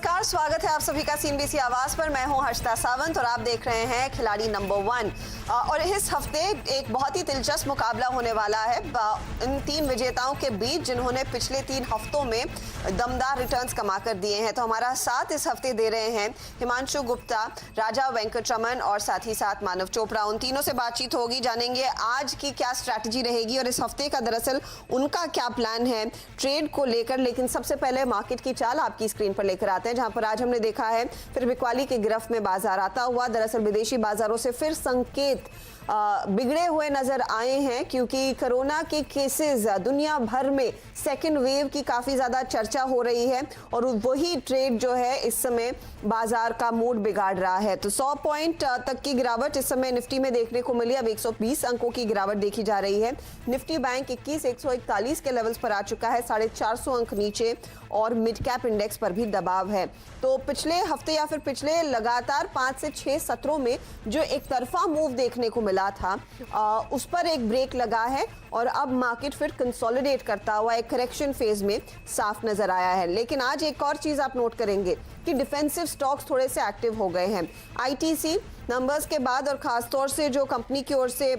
नमस्कार, स्वागत है आप सभी का सीएनबीसी आवाज पर। मैं हूं हर्षिता सावंत और आप देख रहे हैं खिलाड़ी नंबर 1। और इस हफ्ते एक बहुत ही दिलचस्प मुकाबला होने वाला है इन 3 विजेताओं के बीच जिन्होंने पिछले 3 हफ्तों में दमदार रिटर्न्स कमा कर दिए हैं। तो हमारा साथ इस हफ्ते दे रहे हैं हिमांशु गुप्ता, राजा वेंकटरमन और साथ ही साथ मानव चोपड़ा। उन तीनों से बातचीत होगी, जानेंगे आज की क्या स्ट्रैटेजी रहेगी और इस हफ्ते का दरअसल उनका क्या प्लान है ट्रेड को लेकर। लेकिन सबसे पहले मार्केट की चाल आपकी स्क्रीन पर लेकर आते हैं, जहां पर आज हमने देखा है फिर बिकवाली की गिरफ्त में बाजार आता हुआ। दरअसल विदेशी बाजारों से फिर संकेत बिगड़े हुए नजर आए हैं, क्योंकि कोरोना के केसेस दुनिया भर में सेकेंड वेव की काफी ज्यादा चर्चा हो रही है और वही ट्रेड जो है इस समय बाजार का मूड बिगाड़ रहा है। तो 100 पॉइंट तक की गिरावट इस समय निफ्टी में देखने को मिली। अब 120 अंकों की गिरावट देखी जा रही है। निफ्टी बैंक 21,141 के लेवल्स पर आ चुका है, 450 अंक नीचे और मिड कैप इंडेक्स पर भी दबाव है। तो पिछले हफ्ते या फिर पिछले लगातार 5 से 6 सत्रों में जो एक तरफा मूव देखने को मिला था उस पर एक ब्रेक लगा है और अब मार्केट फिर कंसोलिडेट करता हुआ एक करेक्शन फेज में साफ नजर आया है। लेकिन आज एक और चीज आप नोट करेंगे कि डिफेंसिव स्टॉक्स थोड़े से एक्टिव हो गए हैं। आईटीसी नंबर्स के बाद और खासतौर से जो कंपनी की ओर से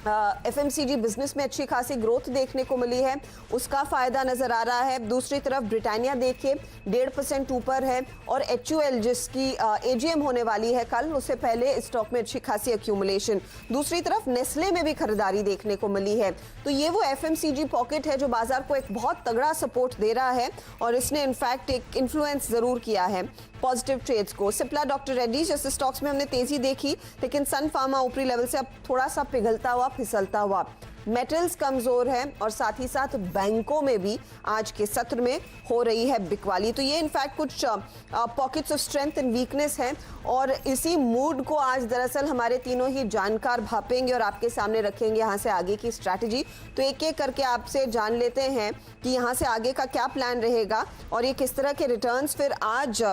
एफएमसीजी बिजनेस में अच्छी खासी ग्रोथ देखने को मिली है, उसका फायदा नजर आ रहा है। दूसरी तरफ ब्रिटानिया देखिए 1.5% ऊपर है और एचयूएल जिसकी एजीएम होने वाली है कल, उससे पहले स्टॉक में अच्छी खासी एक्यूमुलेशन। दूसरी तरफ नेस्ले में भी खरीदारी देखने को मिली है। तो ये वो एफएमसीजी पॉकेट है जो बाजार को एक बहुत तगड़ा सपोर्ट दे रहा है और इसने इनफैक्ट एक इन्फ्लुएंस जरूर किया है पॉजिटिव ट्रेड्स को। सिप्ला, डॉक्टर रेड्डी जैसे स्टॉक्स में हमने तेजी देखी, लेकिन सन फार्मा ऊपरी लेवल से अब थोड़ा सा पिघलता हुआ फिसलता हुआ। मेटल्स कमजोर है और साथ ही साथ बैंकों में भी आज के सत्र में हो रही है बिकवाली। तो ये इनफैक्ट कुछ pockets of strength and weakness है और इसी मूड को आज दरअसल हमारे तीनों ही जानकार भापेंगे और आपके सामने रखेंगे यहाँ से आगे की स्ट्रैटेजी। तो एक एक करके आपसे जान लेते हैं कि यहाँ से आगे का क्या प्लान रहेगा और ये किस तरह के रिटर्न्स फिर आज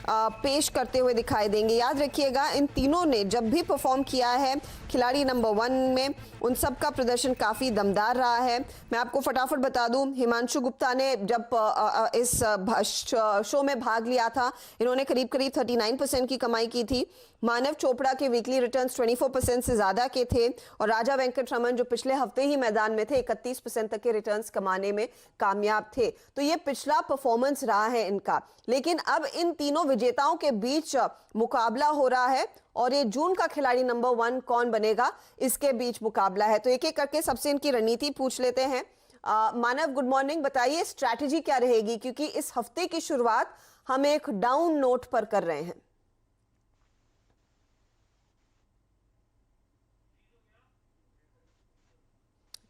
पेश करते हुए दिखाई देंगे। याद रखिएगा, इन तीनों ने जब भी परफॉर्म किया है खिलाड़ी नंबर 1 में, उन सब का प्रदर्शन काफी दमदार रहा है। मैं आपको फटाफट बता दूं, हिमांशु गुप्ता ने जब इस शो में भाग लिया था, इन्होंने करीब करीब 39% की कमाई की थी। मानव चोपड़ा के वीकली रिटर्न्स 24% से ज्यादा के थे और राजा वेंकटरमन जो पिछले हफ्ते ही मैदान में थे 31% तक के रिटर्न्स कमाने में कामयाब थे। तो ये पिछला परफॉर्मेंस रहा है इनका। लेकिन अब इन तीनों विजेताओं के बीच मुकाबला हो रहा है और ये जून का खिलाड़ी नंबर 1 कौन बनेगा, इसके बीच मुकाबला है। तो एक एक करके सबसे इनकी रणनीति पूछ लेते हैं। मानव, गुड मॉर्निंग, बताइए स्ट्रैटेजी क्या रहेगी, क्योंकि इस हफ्ते की शुरुआत हम एक डाउन नोट पर कर रहे हैं।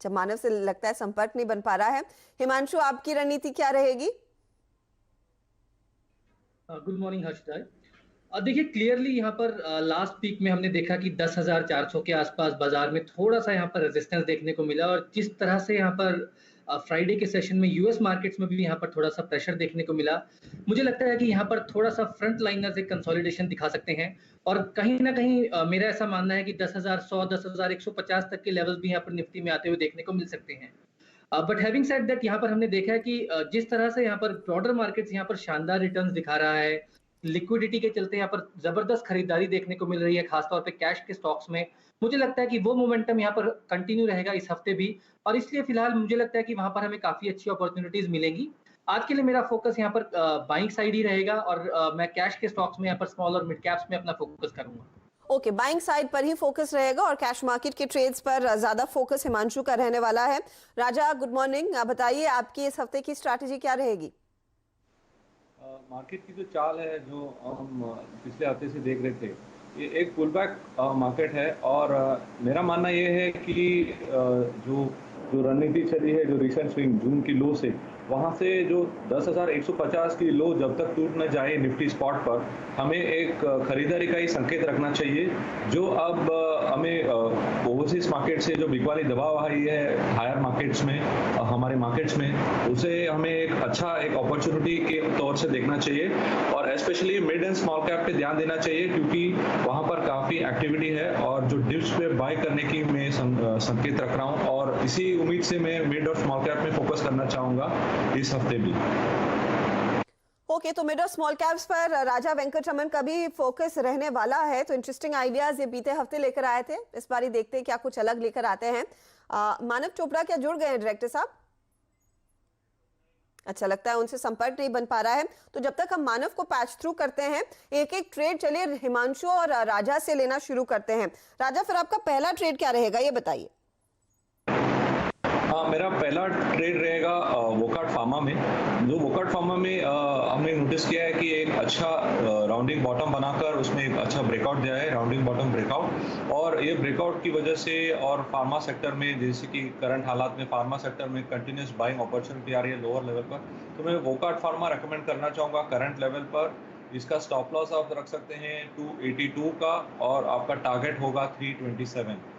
जब मानव से लगता है संपर्क नहीं बन पा रहा है। हिमांशु, आपकी रणनीति क्या रहेगी? Good morning Harshita. देखिए क्लियरली यहाँ पर लास्ट पीक में हमने देखा कि 10,400 के आसपास बाजार में थोड़ा सा यहाँ पर रेजिस्टेंस देखने को मिला और जिस तरह से यहाँ पर फ्राइडे के सेशन में यूएस मार्केट्स में भी यहाँ पर थोड़ा सा प्रेशर देखने को मिला, मुझे लगता है कि यहाँ पर थोड़ा सा फ्रंट लाइनर्स एक कंसोलिडेशन दिखा सकते हैं और कहीं ना कहीं मेरा ऐसा मानना है कि 10,100 10,150 तक के लेवल्स भी यहाँ पर निफ्टी में आते हुए देखने को मिल सकते हैं। बट हैविंग सेड दैट, यहाँ पर हमने देखा है कि जिस तरह से यहाँ पर ब्रॉडर मार्केट्स यहाँ पर शानदार रिटर्न्स दिखा रहा है, लिक्विडिटी के चलते यहाँ पर जबरदस्त खरीदारी देखने को मिल रही है खासतौर पे कैश के स्टॉक्स में। मुझे लगता है कि वो मोमेंटम यहाँ पर कंटिन्यू रहेगा इस हफ्ते भी और इसलिए फिलहाल मुझे लगता है कि वहां पर हमें काफी अच्छी अपॉर्चुनिटीज मिलेंगी। आज के लिए मेरा फोकस यहाँ पर बाइंग साइड ही रहेगा और मैं कैश के स्टॉक्स में यहाँ पर स्मॉल और मिड कैप्स में अपना फोकस करूंगा। ओके, बाइंग साइड पर ही फोकस रहेगा और कैश मार्केट के ट्रेड्स पर ज्यादा फोकस हिमांशु का रहने वाला है। राजा, गुड मॉर्निंग, बताइए आपकी इस हफ्ते की स्ट्रैटेजी क्या रहेगी? मार्केट की जो चाल है जो हम पिछले हफ्ते से देख रहे थे, ये एक पुलबैक मार्केट है और मेरा मानना ये है कि जो जो रणनीति चली है, जो रिसेंट स्विंग जून की लो से, वहाँ से जो 10,150 की लो जब तक टूट न जाए निफ्टी स्पॉट पर, हमें एक खरीदारी का ही संकेत रखना चाहिए। जो अब हमें ओवरसीज मार्केट से जो बिकवाली दबाव आई है हायर मार्केट्स में, हमारे मार्केट्स में, उसे हमें एक अच्छा एक अपॉर्चुनिटी के तौर से देखना चाहिए और specially mid and small cap पे ध्यान देना चाहिए क्योंकि वहाँ पर काफ़ी एक्टिविटी है और जो डिप्स पे बाय करने की मैं संकेत रख रहा हूँ और इसी उम्मीद से मैं मिड और स्मॉल कैप में फोकस करना चाहूँगा इस हफ्ते भी। ओके, तो मिड और स्मॉल कैप्स पर राजा वेंकटरमन का भी फोकस रहने वाला है। तो इंटरेस्टिंग आइडियाज ये बीते हफ्ते लेकर आए थे, इस बार ही देखते हैं क्या कुछ अलग लेकर आते हैं। मानव चोपड़ा क्या जुड़ गए हैं डायरेक्टर साहब? अच्छा, लगता है उनसे संपर्क नहीं बन पा रहा है। तो जब तक हम मानव को पैच थ्रू करते हैं, एक एक ट्रेड चलिए हिमांशु और राजा से लेना शुरू करते हैं। राजा, फिर आपका पहला ट्रेड क्या रहेगा ये बताइए। हाँ, मेरा पहला ट्रेड रहेगा वोकार्ड फार्मा में। जो वोकार्ड फार्मा में हमने नोटिस किया है कि एक अच्छा राउंडिंग बॉटम बनाकर उसमें एक अच्छा ब्रेकआउट दिया है, राउंडिंग बॉटम ब्रेकआउट। और ये ब्रेकआउट की वजह से और फार्मा सेक्टर में, जैसे कि करंट हालात में फार्मा सेक्टर में कंटिन्यूस बाइंग अपॉर्चुनिटी आ रही है लोअर लेवल पर, तो मैं वोकार्ड फार्मा रेकमेंड करना चाहूँगा करंट लेवल पर। इसका स्टॉप लॉस आप रख सकते हैं 282 का, और आपका टारगेट होगा 327।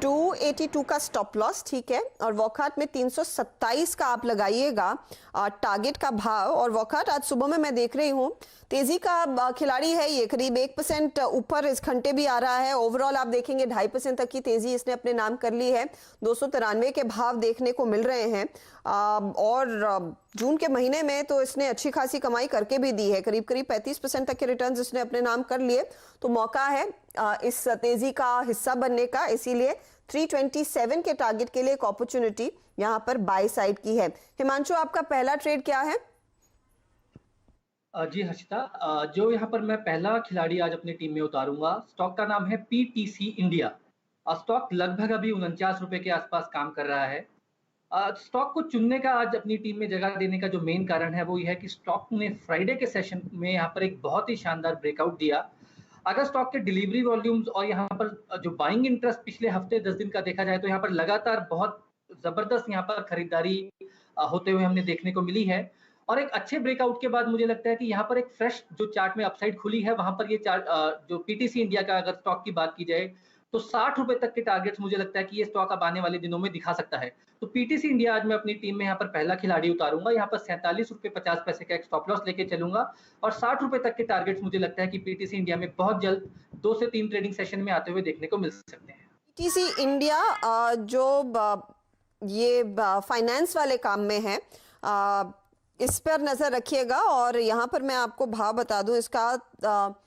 282 का स्टॉप लॉस, ठीक है। और वॉकहार्ट में 327 का आप लगाइएगा टारगेट का भाव। और वॉकहार्ट आज सुबह में मैं देख रही हूँ तेजी का खिलाड़ी है, ये करीब 1% ऊपर इस घंटे भी आ रहा है। ओवरऑल आप देखेंगे 2.5% तक की तेजी इसने अपने नाम कर ली है। 293 के भाव देखने को मिल रहे हैं। और जून के महीने में तो इसने अच्छी खासी कमाई करके भी दी है, करीब करीब 35% तक के रिटर्न्स इसने अपने नाम कर लिए। तो मौका है इस तेजी का हिस्सा बनने का, इसीलिए 327 के टारगेट के लिए एक अपॉर्चुनिटी यहां पर बाय साइड की है। हिमांशु, आपका पहला ट्रेड क्या है? जी हर्षिता, जो यहाँ पर मैं पहला खिलाड़ी आज अपनी टीम में उतारूंगा, स्टॉक का नाम है पीटीसी इंडिया। स्टॉक लगभग अभी 49 रुपए के आसपास काम कर रहा है। स्टॉक को चुनने का, आज अपनी टीम में जगह देने का जो मेन कारण है वो ये है कि स्टॉक ने फ्राइडे के सेशन में यहाँ पर एक बहुत ही शानदार ब्रेकआउट दिया। अगर स्टॉक के डिलीवरी वॉल्यूम्स और यहाँ पर जो बाइंग इंटरेस्ट पिछले हफ्ते 10 दिन का देखा जाए, तो यहाँ पर लगातार बहुत जबरदस्त यहाँ पर खरीदारी होते हुए हमने देखने को मिली है। और एक अच्छे ब्रेकआउट के बाद मुझे लगता है कि यहाँ पर एक फ्रेश जो चार्ट में अपसाइड खुली है, वहां पर ये चार्ट जो पीटीसी इंडिया का अगर स्टॉक की बात की जाए तो 60 रुपए तक के टारगेट्स मुझे लगता है कि ये स्टॉक अब आने वाले दिनों में दिखा सकता है। तो पीटीसी इंडिया आज मैं अपनी टीम में यहाँ पर पहला खिलाड़ी उतारूंगा। यहाँ पर 47 रुपए 50 पैसे का एक स्टॉप लॉस लेके चलूंगा। और 60 रुपए तक के टारगेट्स मुझे लगता है कि पीटीसी इंडिया में बहुत जल्द 2 से 3 ट्रेडिंग सेशन में आते हुए देखने को मिल सकते हैं। पीटीसी इंडिया जो ये फाइनेंस वाले काम में है, इस पर नजर रखिएगा। और यहाँ पर मैं आपको भाव बता दूं, इसका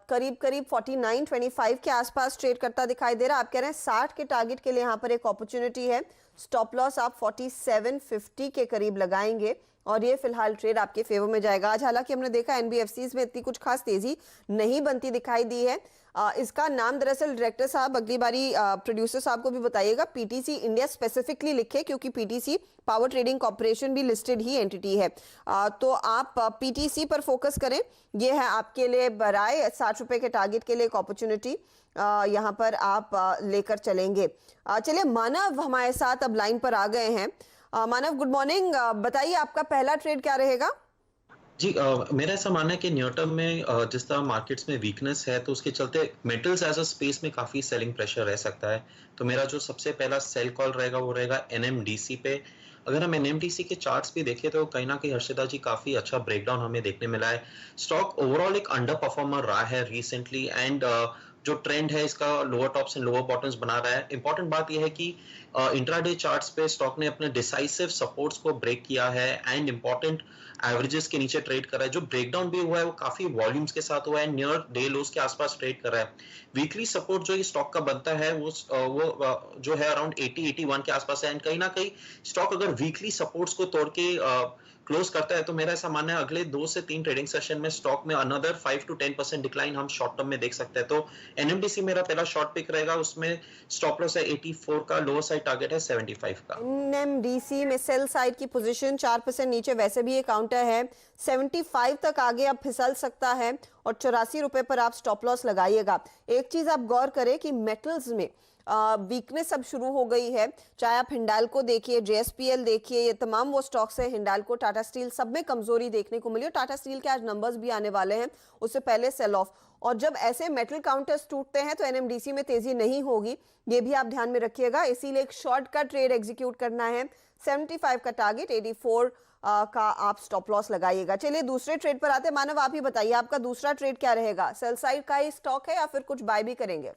करीब करीब 49.25 के आसपास ट्रेड करता दिखाई दे रहा है। आप कह रहे हैं 60 के टारगेट के लिए यहाँ पर एक अपॉर्चुनिटी है। स्टॉप लॉस आप 47.50 के करीब लगाएंगे और ये फिलहाल ट्रेड आपके फेवर में जाएगा। आज हालांकि हमने देखा एनबीएफसीज में इतनी कुछ खास तेजी नहीं बनती दिखाई दी है। इसका नाम दरअसल डायरेक्टर साहब अगली बारी प्रोड्यूसर साहब को भी बताइएगा, पीटीसी इंडिया स्पेसिफिकली लिखे, क्योंकि पीटीसी पावर ट्रेडिंग कॉर्पोरेशन भी लिस्टेड ही एंटिटी है। तो आप पीटीसी पर फोकस करें, ये है आपके लिए राय। 60 रुपए के टारगेट के लिए एक अपॉर्चुनिटी यहाँ पर आप लेकर चलेंगे। चलिए, मानव हमारे साथ अब लाइन पर आ गए हैं। मानव, गुड मॉर्निंग। बताइए आपका पहला ट्रेड क्या रहेगा? जी, मेरा ऐसा मानना है कि न्यू टर्म में जिस तरह मार्केट्स में वीकनेस है, तो उसके चलते मेटल्स एज अ स्पेस में काफ़ी सेलिंग प्रेशर रह सकता है। तो मेरा जो सबसे पहला सेल कॉल रहेगा वो रहेगा एनएमडीसी पे। अगर हम एनएमडीसी के चार्ट्स भी देखें तो कहीं ना कहीं हर्षिता जी काफ़ी अच्छा ब्रेकडाउन हमें देखने मिला है। स्टॉक ओवरऑल एक अंडर परफॉर्मर रहा है रिसेंटली, एंड जो ट्रेंड है इसका lower tops and lower bottoms बना रहा है। इंपॉर्टेंट बात यह है कि इंट्राडे चार्ट्स पे स्टॉक ने अपने डिसाइसिव सपोर्ट्स को ब्रेक किया है एंड इंपॉर्टेंट एवरेजेस के नीचे ट्रेड कर रहा है। जो ब्रेकडाउन भी हुआ है वो काफी वॉल्यूम्स के साथ हुआ है, नियर डे लोस के आसपास ट्रेड कर रहा है। वीकली सपोर्ट जो ये स्टॉक का बनता है वो जो है अराउंड 80-81 के आसपास है। एंड कहीं ना कहीं स्टॉक अगर वीकली सपोर्ट्स को तोड़ के क्लोज करता है तो मेरा ऐसा मानना है अगले 2 से 3 ट्रेडिंग सेशन में स्टॉक में अनदर 5 to 10% डिक्लाइन हम शॉर्ट टर्म में देख सकते हैं। तो एनएमडीसी मेरा पहला शॉर्ट पिक रहेगा, उसमें स्टॉप लॉस है 84 का, लोअर साइड टारगेट है 75 का। एनएमडीसी में सेल साइड की पोजीशन 4% नीचे वैसे भी ये काउंटर है, 75 तक आगे अब फिसल सकता है और 84 रुपए पर आप स्टॉप लॉस लगाइएगा। एक चीज आप गौर करें कि मेटल्स में वीकनेस अब शुरू हो गई है। चाहे आप हिंडाल्को देखिए, जेएसपीएल देखिए, ये तमाम वो स्टॉक्स हैं, हिंडाल्को, टाटा स्टील, सब में कमजोरी देखने को मिली। और टाटा स्टील के आज नंबर्स भी आने वाले हैं, उससे पहले सेल ऑफ। और जब ऐसे मेटल काउंटर्स टूटते हैं तो एनएमडीसी में तेजी नहीं होगी, ये भी आप ध्यान में रखिएगा। इसीलिए एक शॉर्ट का ट्रेड एग्जीक्यूट करना है। 75 का टारगेट, 84 का आप स्टॉप लॉस लगाइएगा। चलिए दूसरे ट्रेड पर आते हैं। मानव, आप ही बताइए आपका दूसरा ट्रेड क्या रहेगा? सेल साइड का ही स्टॉक है या फिर कुछ बाय भी करेंगे?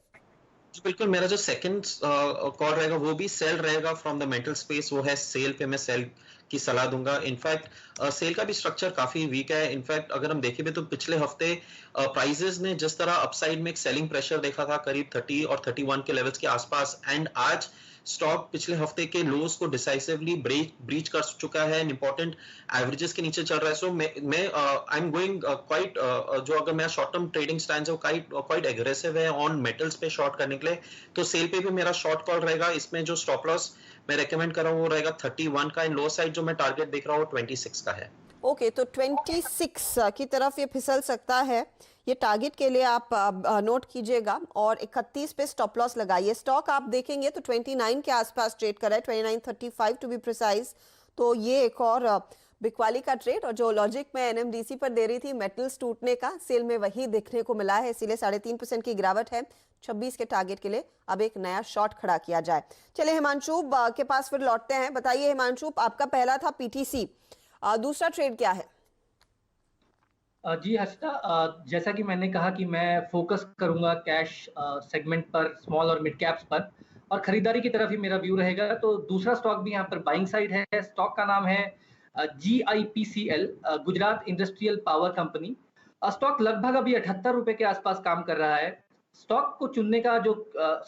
बिल्कुल, मेरा जो सेकंड कॉल रहेगा वो भी सेल रहेगा फ्रॉम द मेटल स्पेस, वो है सेल पे मैं सेल की सलाह दूंगा। इनफैक्ट सेल का भी स्ट्रक्चर काफी वीक है। इनफैक्ट अगर हम देखें भी तो पिछले हफ्ते प्राइजेस ने जिस तरह अपसाइड में एक सेलिंग प्रेशर देखा था करीब 30 और 31 के लेवल्स के आसपास, एंड आज स्टॉक पिछले हफ्ते के लोज को डिसाइसिवली ब्रीच कर चुका है, इंपॉर्टेंट एवरेजेस के नीचे चल रहा है। सो मैं आई एम गोइंग क्वाइट, जो अगर मेरा शॉर्ट टर्म ट्रेडिंग स्टैंड है क्वाइट एग्रेसिव है ऑन मेटल्स पे शॉर्ट करने के लिए, तो सेल पे भी मेरा शॉर्ट कॉल रहेगा। इसमें जो स्टॉप लॉस मैं रेकमेंड कर रहा हूँ वो रहेगा 31 का, एंड लो साइड जो मैं टारगेट देख रहा हूँ 26 का है। ओके, तो 26 की तरफ ये फिसल सकता है, ये टारगेट के लिए आप नोट कीजिएगा। और 31 पे स्टॉप लॉस लगाइए। स्टॉक आप देखेंगे तो 29 के आसपास ट्रेड कर रहा है, 29.35 टू बी प्रिसाइज। तो ये एक और बिकवाली का ट्रेड, और जो लॉजिक में एनएमडीसी पर दे रही थी मेटल्स टूटने का, सेल में वही देखने को मिला है, इसीलिए 3.5% की गिरावट है। 26 के टारगेट के लिए अब एक नया शॉट खड़ा किया जाए। चलिए हिमांशु के पास फिर लौटते हैं। बताइए हिमांशु, आपका पहला था पीटीसी, दूसरा ट्रेड क्या है? जी हर्षिता, जैसा कि मैंने कहा कि मैं फोकस करूंगा कैश सेगमेंट पर, स्मॉल और मिड कैप्स पर, और खरीदारी की तरफ ही मेरा व्यू रहेगा। तो दूसरा स्टॉक भी यहाँ पर बाइंग साइड है। स्टॉक का नाम है GIPCL, Gujarat industrial power company. Stock लगभग अभी 78 रुपए के आसपास काम कर रहा है। स्टॉक को चुनने का जो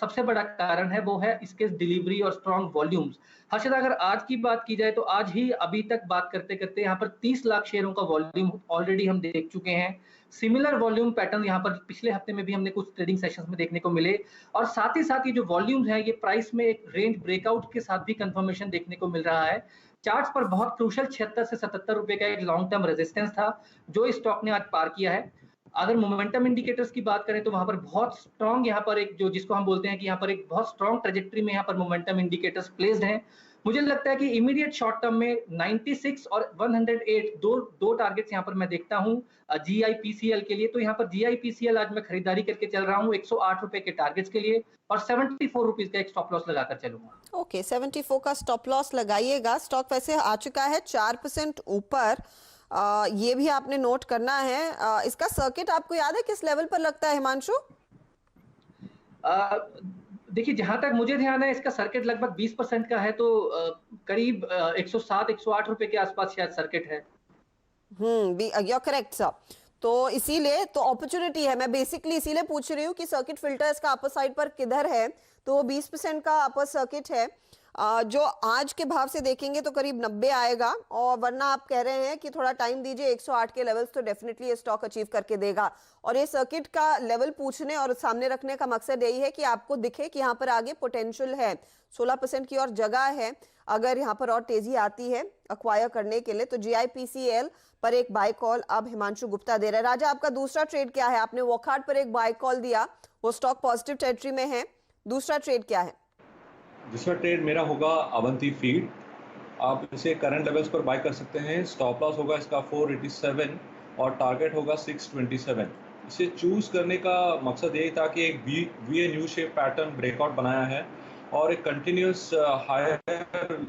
सबसे बड़ा कारण है वो है इसके डिलीवरी और स्ट्रॉन्ग वॉल्यूम्स। हर्षद, अगर आज की बात की जाए तो आज ही अभी तक बात करते करते यहाँ पर 30 लाख शेयरों का वॉल्यूम ऑलरेडी हम देख चुके हैं। सिमिलर वॉल्यूम पैटर्न यहाँ पर पिछले हफ्ते में भी हमने कुछ ट्रेडिंग सेशंस में देखने को मिले, और साथ ही साथ ये जो वॉल्यूम्स है ये प्राइस में एक रेंज ब्रेकआउट के साथ भी कंफर्मेशन देखने को मिल रहा है। चार्ट्स पर बहुत क्रूशल 76 से 77 रुपए का एक लॉन्ग टर्म रेजिस्टेंस था जो इस स्टॉक ने आज पार किया है। अगर मोमेंटम इंडिकेटर्स की बात करें तो वहां पर बहुत स्ट्रॉन्ग, यहाँ पर एक जो जिसको हम बोलते हैं कि यहाँ पर एक बहुत स्ट्रॉन्ग ट्रेजेक्टरी में यहाँ पर मोमेंटम इंडिकेटर्स प्लेस्ड हैं। मुझे लगता है कि इमीडिएट शॉर्ट टर्म में 96 और 108 दो टारगेट्स यहाँ पर मैं देखता हूँ GIPCL के लिए। तो यहाँ पर GIPCL आज मैं खरीदारी करके चल रहा हूँ 108 रुपए के टारगेट्स के लिए, और 74 रुपीज का एक स्टॉप लॉस लगाकर चलूंगा। ओके, 74 का स्टॉप लॉस लगाइएगा। स्टॉक वैसे आ चुका है 4% ऊपर, ये भी आपने नोट करना है। इसका सर्किट आपको याद है किस लेवल पर लगता है हिमांशु? देखिए, जहां तक मुझे ध्यान है इसका सर्किट लगभग 20% का है, तो करीब 107-108 रुपए के आसपास शायद सर्किट है। you're correct sir. तो इसीलिए तो अपॉर्चुनिटी है, मैं बेसिकली इसीलिए पूछ रही हूँ कि सर्किट फिल्टर इसका अपर साइड पर किधर है। तो वो 20% का अपर सर्किट है, जो आज के भाव से देखेंगे तो करीब 90 आएगा, और वरना आप कह रहे हैं कि थोड़ा टाइम दीजिए, 108 के लेवल्स तो डेफिनेटली ये स्टॉक अचीव करके देगा। और ये सर्किट का लेवल पूछने और सामने रखने का मकसद यही है कि आपको दिखे कि यहाँ पर आगे पोटेंशियल है, 16% की और जगह है अगर यहाँ पर और तेजी आती है अक्वायर करने के लिए। तो GIPCL पर एक बाय कॉल अब हिमांशु गुप्ता दे रहे हैं। राजा, आपका दूसरा ट्रेड क्या है? आपने वॉकहार्ट पर एक बाय कॉल दिया, वो स्टॉक पॉजिटिव टेरिटरी में है। दूसरा ट्रेड क्या है? दूसरा ट्रेड मेरा होगा अवंती फीड। आप इसे करंट लेवल्स पर बाय कर सकते हैं। स्टॉप लॉस होगा इसका 487 और टारगेट होगा 627। इसे चूज करने का मकसद यही था कि एक V new shape pattern breakout बनाया है और एक कंटिन्यूस हायर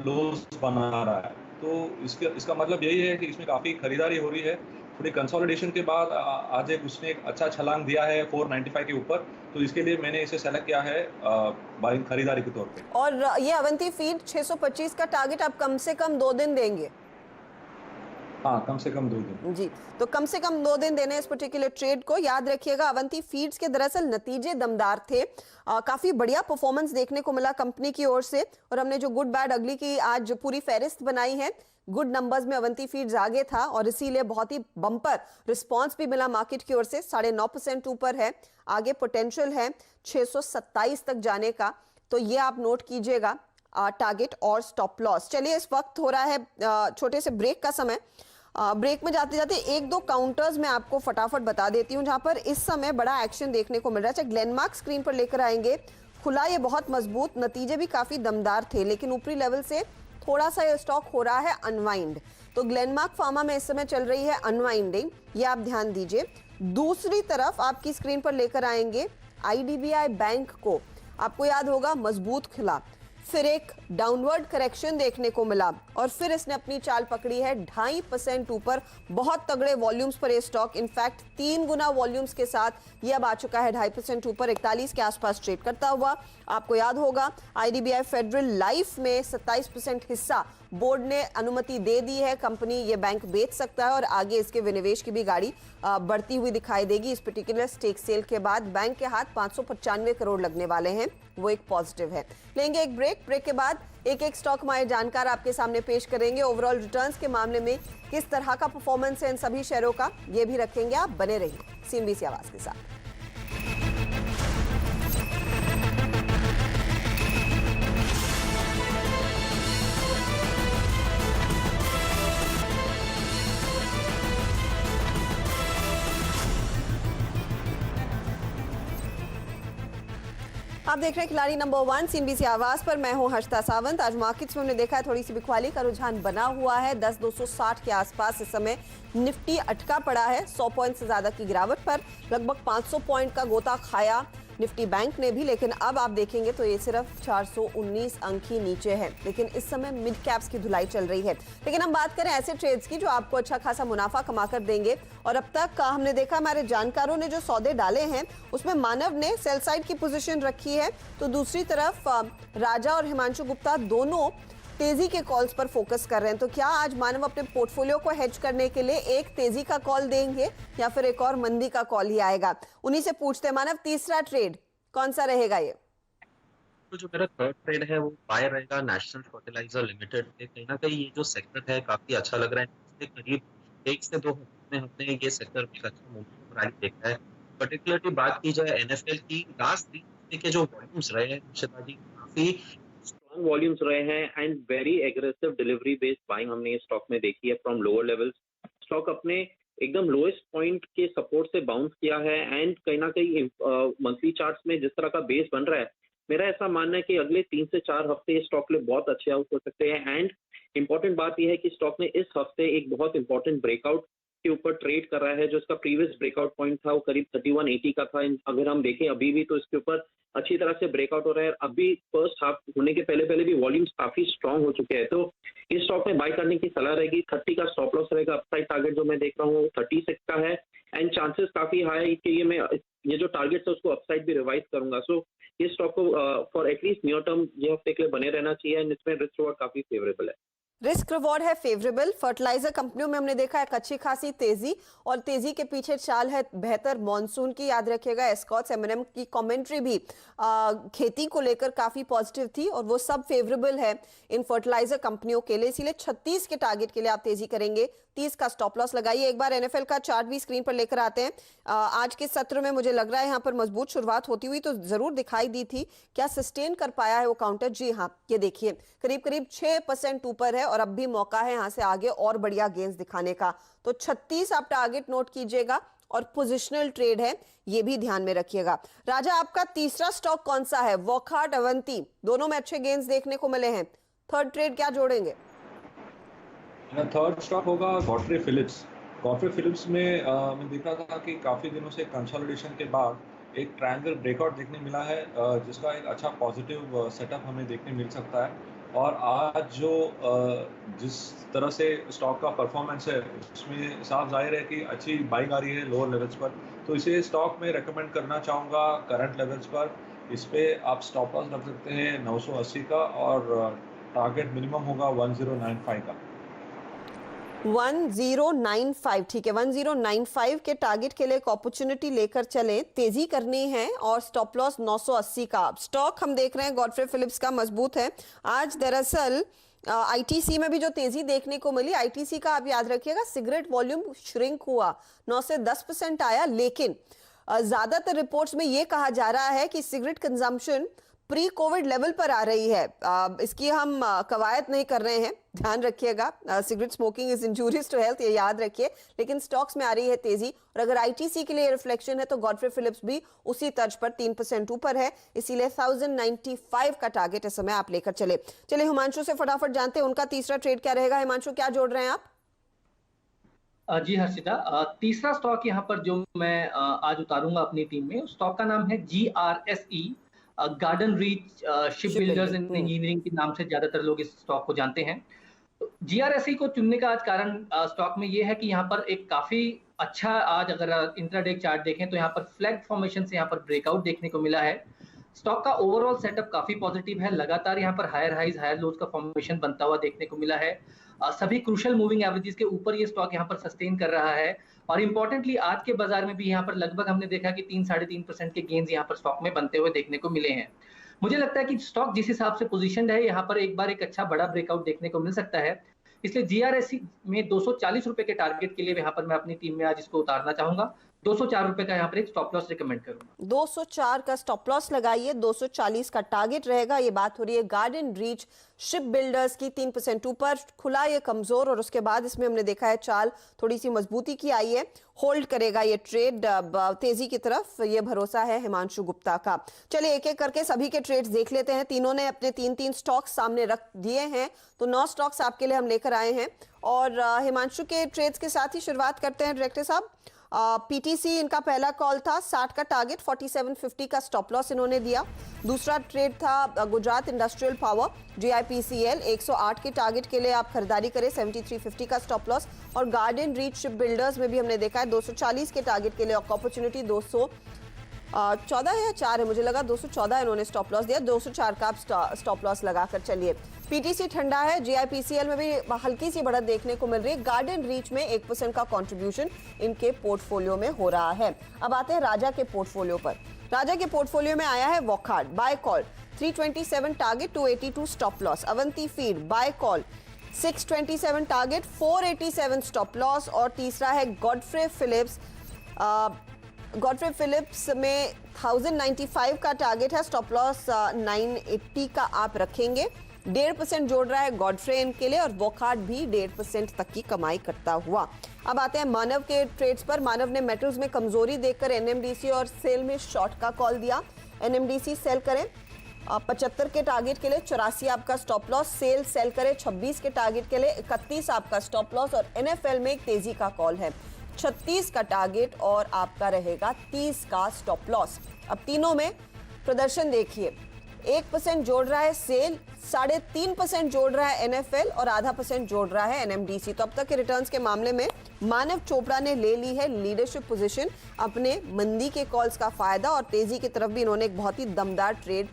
लोज बना रहा है। तो इसका मतलब यही है कि इसमें काफ़ी खरीदारी हो रही है। थोड़ी कंसोलिडेशन के बाद आज उसने एक अच्छा छलांग दिया है 495 के ऊपर, तो इसके लिए मैंने इसे सेलेक्ट किया है बाइंग खरीदारी के तौर पे। और ये अवंती फीड 625 का टारगेट आप कम से कम 2 दिन देंगे? हाँ, कम से कम 2 दिन जी, तो कम से कम 2 दिन देने इस पर्टिकुलर ट्रेड को। याद रखिएगा, अवंती फीड्स के दरअसल नतीजे दमदार थे, काफी बढ़िया परफॉर्मेंस देखने को मिला कंपनी की ओर से, और हमने जो गुड बैड अगली की आज पूरी फहरिस्त बनाई है, गुड नंबर्स में अवंती फीड्स आगे था, और इसीलिए बहुत ही बम्पर रिस्पांस भी मिला मार्केट की ओर से। 9.5% ऊपर है, आगे पोटेंशियल है 627 तक जाने का। तो ये आप नोट कीजिएगा टारगेट और स्टॉप लॉस। चलिए, इस वक्त हो रहा है छोटे से ब्रेक का समय। ब्रेक में जाते जाते 1-2 काउंटर्स मैं आपको फटाफट बता देती हूं जहां पर इस समय बड़ा एक्शन देखने को मिल रहा है। चाहे ग्लेनमार्क स्क्रीन पर लेकर आएंगे, खुला ये बहुत मजबूत, नतीजे भी काफी दमदार थे, लेकिन ऊपरी लेवल से थोड़ा सा ये स्टॉक हो रहा है अनवाइंड। तो ग्लेनमार्क फार्मा में इस समय चल रही है अनवाइंडिंग, ये आप ध्यान दीजिए। दूसरी तरफ आपकी स्क्रीन पर लेकर आएंगे IDBI बैंक को। आपको याद होगा मजबूत खिला, फिर एक डाउनवर्ड करेक्शन देखने को मिला और फिर इसने अपनी चाल पकड़ी है 2.5% ऊपर। बहुत तगड़े वॉल्यूम्स पर ये स्टॉक, इनफैक्ट 3 गुना वॉल्यूम्स के साथ ये अब आ चुका है 2.5% ऊपर, 41 के आसपास ट्रेड करता हुआ। आपको याद होगा आईडीबीआई फेडरल लाइफ में 27% हिस्सा बोर्ड ने अनुमति दे दी है। कंपनी ये बैंक बेच सकता है और आगे इसके विनिवेश की भी गाड़ी बढ़ती हुई दिखाई देगी। इस पर्टिकुलर स्टेक सेल के बाद बैंक के हाथ 595 करोड़ लगने वाले हैं, वो एक पॉजिटिव है। लेंगे एक ब्रेक के बाद एक एक स्टॉक हमारे जानकार आपके सामने पेश करेंगे। ओवरऑल रिटर्न्स के मामले में किस तरह का परफॉर्मेंस है इन सभी शेयरों का, ये भी रखेंगे। आप बने रहिए सीएनबीसी आवाज के साथ। आप देख रहे हैं खिलाड़ी नंबर 1 सीएनबीसी आवाज पर। मैं हूं हर्षिता सावंत। आज मार्केट्स में हमने देखा है थोड़ी सी बिकवाली का रुझान बना हुआ है। 10,260 के आसपास इस समय निफ्टी अटका पड़ा है। 100 पॉइंट से ज्यादा की गिरावट पर लगभग 500 पॉइंट का गोता खाया निफ्टी बैंक ने भी, लेकिन अब आप देखेंगे तो ये सिर्फ 419 अंक ही नीचे है। लेकिन इस समय मिड कैप्स की धुलाई चल रही है। लेकिन हम बात करें ऐसे ट्रेड्स की जो आपको अच्छा खासा मुनाफा कमा कर देंगे। और अब तक हमने देखा हमारे जानकारों ने जो सौदे डाले हैं उसमें मानव ने सेल साइड की पोजीशन रखी है, तो दूसरी तरफ राजा और हिमांशु गुप्ता दोनों तेजी के कॉल्स पर फोकस कर रहे हैं। तो क्या आज मानव अपने पोर्टफोलियो को हेज करने के लिए एक तेजी का कॉल देंगे या फिर एक और मंदी का कॉल ही आएगा? उन्हीं से पूछते हैं। मानव, तीसरा ट्रेड कौन सा रहेगा? ये तो जो मेरा थर्ड ट्रेड है वो बाय रहेगा नेशनल फर्टिलाइजर लिमिटेड पे। कहीं ना कहीं ये जो सेक्टर है काफी अच्छा लग रहा है। पिछले करीब 1 से 2 हफ्ते में हमने ये सेक्टर में अच्छा मूवमेंट रैली देखा है। पर्टिकुलरली बात की जाए एनएफएल की, लास्ट 3 हफ्ते के जो वॉल्यूम्स रहे हैं निशिता जी, काफी स्ट्रॉन्ग वॉल्यूम्स रहे हैं and very aggressive delivery based buying हमने इस स्टॉक में देखी है फ्रॉम लोअर लेवल्स। स्टॉक अपने एकदम लोएस्ट पॉइंट के सपोर्ट से बाउंस किया है एंड कहीं ना कहीं मंथली चार्ट्स में जिस तरह का बेस बन रहा है, मेरा ऐसा मानना है कि अगले 3 से 4 हफ्ते इस स्टॉक के लिए बहुत अच्छे आउट हो सकते हैं। एंड इंपॉर्टेंट बात यह है कि स्टॉक ने इस हफ्ते एक बहुत इंपॉर्टेंट ब्रेकआउट के ऊपर ट्रेड कर रहा है। जो इसका प्रीवियस ब्रेकआउट पॉइंट था वो करीब 3180 का था। अगर हम देखें अभी भी तो इसके ऊपर अच्छी तरह से ब्रेकआउट हो रहा है। अभी फर्स्ट हाफ होने के पहले भी वॉल्यूम्स काफी स्ट्रांग हो चुके हैं, तो इस स्टॉक में बाय करने की सलाह रहेगी। 30 का स्टॉप लॉस रहेगा। अपसाइड टारगेट जो मैं देख रहा हूँ 36 का है एंड चांसेस काफी हाई है कि ये जो टारगेट है उसको अपसाइड भी रिवाइज करूंगा। सो ये स्टॉक को फॉर एटलीस्ट नियर टर्म ये हफ्ते के लिए बने रहना चाहिए एंड इसमें रिस्क रिवॉर्ड काफी फेवरेबल है। रिस्क रिवॉर्ड है फेवरेबल। फर्टिलाइजर कंपनियों में हमने देखा है अच्छी खासी तेजी, और तेजी के पीछे चाल है बेहतर मॉनसून की। याद रखिएगा एस्कॉट्स एमएनएम की कमेंट्री भी खेती को लेकर काफी पॉजिटिव थी और वो सब फेवरेबल है इन फर्टिलाइजर कंपनियों के लिए। इसीलिए 36 के टारगेट के लिए आप तेजी करेंगे। 30 का स्टॉप लॉस लगाइए। एक बार एनएफएल का चार्ट भी स्क्रीन पर लेकर आते हैं। आज के सत्र में मुझे लग रहा है यहाँ पर मजबूत शुरुआत होती हुई तो जरूर दिखाई दी थी। क्या सस्टेन कर पाया है वो काउंटर? जी हाँ, ये देखिए करीब करीब 6% ऊपर है और अब भी मौका है यहाँ से आगे और बढ़िया गेंस दिखाने का। तो 36 आप टारगेट नोट कीजिएगा और पोजिशनल ट्रेड है, ये भी ध्यान में रखिएगा। राजा, आपका तीसरा स्टॉक कौन सा है? वॉकहार्ट, अवंती, दोनों में अच्छे गेंस देखने को मिले हैं। थर्ड ट्रेड क्या जोड़ेंगे? थर्ड स्टॉक होगा गॉडफ्रे फिलिप्स। गॉडफ्रे फिलिप्स में मैं देख रहा था कि काफ़ी दिनों से कंसोलिडेशन के बाद एक ट्रायंगल ब्रेकआउट देखने मिला है, जिसका एक अच्छा पॉजिटिव सेटअप हमें देखने मिल सकता है। और आज जो जिस तरह से स्टॉक का परफॉर्मेंस है उसमें साफ जाहिर है कि अच्छी बाइंग आ रही है लोअर लेवल्स पर, तो इसे स्टॉक में रेकमेंड करना चाहूँगा करंट लेवल्स पर। इस पर आप स्टॉप लॉस रख सकते हैं 980 का और टारगेट मिनिमम होगा 1095 का। 1095, ठीक है। 1095 के टारगेट के लिए एक अपॉर्चुनिटी लेकर चले। तेजी करनी है और स्टॉप लॉस 980 का। स्टॉक हम देख रहे हैं गॉडफ्रे फिलिप्स का मजबूत है। आज दरअसल आईटीसी में भी जो तेजी देखने को मिली, आईटीसी का आप याद रखिएगा सिगरेट वॉल्यूम श्रिंक हुआ, 9 से 10% आया। लेकिन ज्यादातर रिपोर्ट्स में यह कहा जा रहा है कि cigarette consumption pre Covid level पर आ रही है। इसकी हम कवायद नहीं कर रहे हैं, ध्यान रखिएगा। Cigarette smoking is injurious to health, ये याद रखिए। लेकिन स्टॉक्स में आ रही है तेजी, और अगर आईटीसी के लिए रिफ्लेक्शन है तो गॉडफ्रे फिलिप्स भी उसी तर्ज पर 3% ऊपर है। इसीलिए 1095 का टारगेट इस समय आप लेकर चले। चलिए हिमांशु से फटाफट जानते हैं उनका तीसरा ट्रेड क्या रहेगा। हिमांशु, क्या जोड़ रहे हैं आप? जी हर्षिता, तीसरा स्टॉक यहाँ पर जो मैं आज उतारूंगा अपनी टीम में, उस स्टॉक का नाम है GRSE। Garden reach ship builders and engineering के नाम से ज्यादातर लोग इस स्टॉक को जानते हैं। तो जीआरएसई को चुनने का आज कारण स्टॉक में ये है कि यहाँ पर एक काफी अच्छा, आज अगर इंट्राडे चार्ट देखें तो यहाँ पर फ्लैग फॉर्मेशन से यहाँ पर ब्रेकआउट देखने को मिला है। स्टॉक का ओवरऑल सेटअप काफी पॉजिटिव है, लगातार यहाँ पर हायर हाइज हायर लोज का फॉर्मेशन बनता हुआ देखने को मिला है। सभी क्रूशियल मूविंग एवरेजेस के ऊपर ये स्टॉक यहाँ पर सस्टेन कर रहा है और इंपॉर्टेंटली आज के बाजार में भी यहाँ पर लगभग हमने देखा कि 3-3.5% के गेन्स यहाँ पर स्टॉक में बनते हुए देखने को मिले हैं। मुझे लगता है कि स्टॉक जिस हिसाब से पोजीशनड है, यहाँ पर एक बार एक अच्छा बड़ा ब्रेकआउट देखने को मिल सकता है। इसलिए जीआरएसई में 240 रुपए के टारगेट के लिए यहाँ पर मैं अपनी टीम में आज इसको उतारना चाहूंगा। 204 रुपए का यहाँ पर एक स्टॉप लॉस रिकमेंड करूंगा। 204 का स्टॉप लॉस लगाइए, 240 का टारगेट रहेगा। ये बात हो रही है गार्डन रीच शिप बिल्डर्स की। 3% ऊपर खुला ये कमजोर और उसके बाद इसमें हमने देखा है चाल थोड़ी सी मजबूती की आई है। होल्ड करेगा ये ट्रेड तेजी की तरफ, ये भरोसा है हिमांशु गुप्ता का। चलिए एक एक करके सभी के ट्रेड्स देख लेते हैं। तीनों ने अपने 3-3 स्टॉक्स सामने रख दिए हैं, तो 9 स्टॉक्स आपके लिए हम लेकर आए हैं और हिमांशु के ट्रेड्स के साथ ही शुरुआत करते हैं डायरेक्टर साहब। पीटीसी इनका पहला कॉल था, 60 का टारगेट, 4750 का स्टॉप लॉस इन्होंने दिया। दूसरा ट्रेड था गुजरात इंडस्ट्रियल पावर GIPCL, 108 के टारगेट के लिए आप खरीदारी करें, 7350 का स्टॉप लॉस। और गार्डन रीच शिप बिल्डर्स में भी हमने देखा है 240 के टारगेट के लिए अपॉर्चुनिटी, 214 है या 4 है, मुझे लगा 214 इन्होंने स्टॉप लॉस दिया। 204 का आप स्टॉप लॉस लगाकर चलिए। पीटीसी ठंडा है, GIPCL में भी हल्की सी बढ़त देखने को मिल रही है। गार्डन रीच में 1% का कंट्रीब्यूशन इनके पोर्टफोलियो में हो रहा है। अब आते हैं राजा के पोर्टफोलियो पर। राजा के पोर्टफोलियो में आया है Wockhardt, buy call, 327 target, 282 stop loss. Avanti Feeds, buy call, 627 target, 487 stop loss. और तीसरा है गॉडफ्रे फिलिप्स। गॉडफ्रे फिलिप्स में 1095 का टारगेट है, स्टॉप लॉस 980 का आप रखेंगे। 1.5% जोड़ रहा है गॉडफ्रे इनके लिए और वॉकहार्ट भी 1.5% तक की कमाई करता हुआ। अब आते हैं मानव के ट्रेड्स पर। मानव ने मेटल्स में कमजोरी देखकर NMDC और सेल में शॉर्ट का कॉल दिया। NMDC सेल करें 75 के टारगेट के लिए, 84 आपका स्टॉप लॉस। सेल करें 26 के टारगेट के लिए, 31 आपका स्टॉप लॉस। और NFL में एक तेजी का कॉल है, 36 का टारगेट और आपका रहेगा 30 का स्टॉप लॉस। अब तीनों में प्रदर्शन देखिए, 1% जोड़ रहा है सेल, 3.5% जोड़ रहा है NFL और 0.5% जोड़ रहा है NMDC। तो अब तक के रिटर्न्स के मामले में मानव चोपड़ा ने ले ली है लीडरशिप पोजीशन। अपने मंदी के कॉल्स का फायदा और तेजी की तरफ भी इन्होंने एक बहुत ही दमदार ट्रेड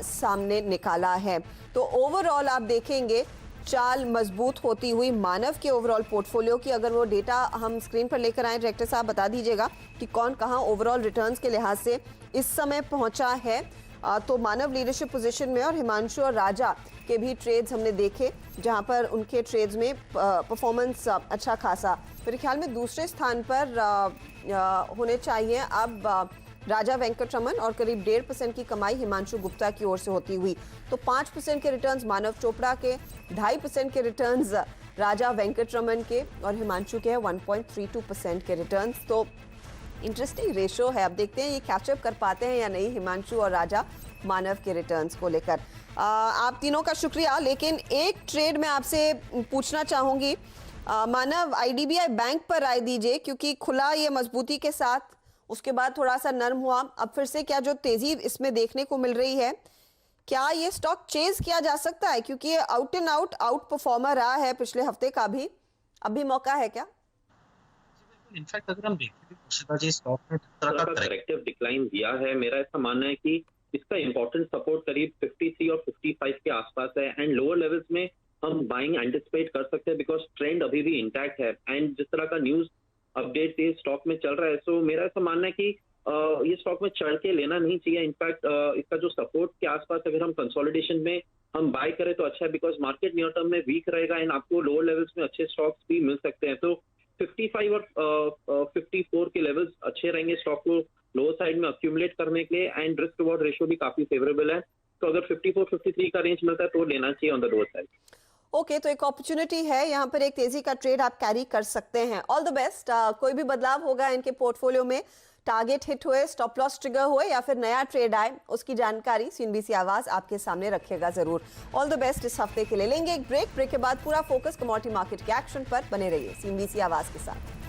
सामने निकाला है। तो ओवरऑल आप देखेंगे चाल मजबूत होती हुई मानव के ओवरऑल पोर्टफोलियो की। अगर वो डेटा हम स्क्रीन पर लेकर आए, डायरेक्टर साहब बता दीजिएगा कि कौन कहां ओवरऑल रिटर्न्स के लिहाज से इस समय पहुंचा है। तो मानव लीडरशिप पोजीशन में और हिमांशु और राजा के भी ट्रेड्स हमने देखे, जहां पर उनके ट्रेड्स में परफॉर्मेंस अच्छा खासा, मेरे ख्याल में दूसरे स्थान पर होने चाहिए अब राजा वेंकटरमन और करीब 1.5% की कमाई हिमांशु गुप्ता की ओर से होती हुई। तो 5% के रिटर्न्स मानव चोपड़ा के, 2.5% के रिटर्न्स राजा वेंकटरमन के और हिमांशु के 1.32% के रिटर्न्स। तो इंटरेस्टिंग रेशो है। अब देखते हैं ये कैचअप कर पाते हैं या नहीं हिमांशु और राजा मानव के रिटर्न्स को लेकर। आप तीनों का शुक्रिया। लेकिन एक ट्रेड में आपसे पूछना चाहूंगी, मानव IDBI बैंक पर राय दीजिए, क्योंकि खुला ये मजबूती के साथ, उसके बाद थोड़ा सा नर्म हुआ, अब फिर से क्या जो तेजी इसमें देखने को मिल रही है, क्या ये स्टॉक चेज किया जा सकता है? क्योंकि ये आउट एंड आउट परफॉर्मर रहा है पिछले हफ्ते का भी, अभी मौका है क्या? इनफैक्ट अगर हम देखें जी स्टॉक ने करेक्टिव डिक्लाइन दिया है। मेरा ऐसा मानना है कि इसका इंपॉर्टेंट सपोर्ट करीब 53 और 55 के आसपास है एंड लोअर लेवल्स में हम बाइंग एंटिसिपेट कर सकते हैं बिकॉज ट्रेंड अभी भी इंटैक्ट है एंड जिस तरह का न्यूज अपडेट इस स्टॉक में चल रहा है, सो मेरा ऐसा मानना है कि ये स्टॉक में चढ़ के लेना नहीं चाहिए। इनफैक्ट इसका जो सपोर्ट के आसपास अगर हम कंसोलिडेशन में हम बाय करें तो अच्छा है, बिकॉज मार्केट न्यूयर टर्म में वीक रहेगा एंड आपको लोअर लेवल्स में अच्छे स्टॉक्स भी मिल सकते हैं। तो 55 और 54 के लेवल्स अच्छे रहेंगे स्टॉक को लोअर साइड में अक्यूमुलेट करने के लिए एंड रिस्क रिवॉर्ड रेशियो भी काफी फेवरेबल है। तो अगर 54-53 का रेंज मिलता है तो लेना चाहिए on the lower side. Okay, तो एक अपॉर्चुनिटी है यहाँ पर, एक तेजी का ट्रेड आप कैरी कर सकते हैं। All the best. कोई भी बदलाव होगा इनके पोर्टफोलियो में, टारगेट हिट हुए, स्टॉप लॉस ट्रिगर हुए या फिर नया ट्रेड आए, उसकी जानकारी CNBC आवाज आपके सामने रखेगा जरूर। ऑल द बेस्ट इस हफ्ते के लिए। लेंगे एक ब्रेक के बाद पूरा फोकस कमोडिटी मार्केट के एक्शन पर। बने रहिए CNBC आवाज के साथ।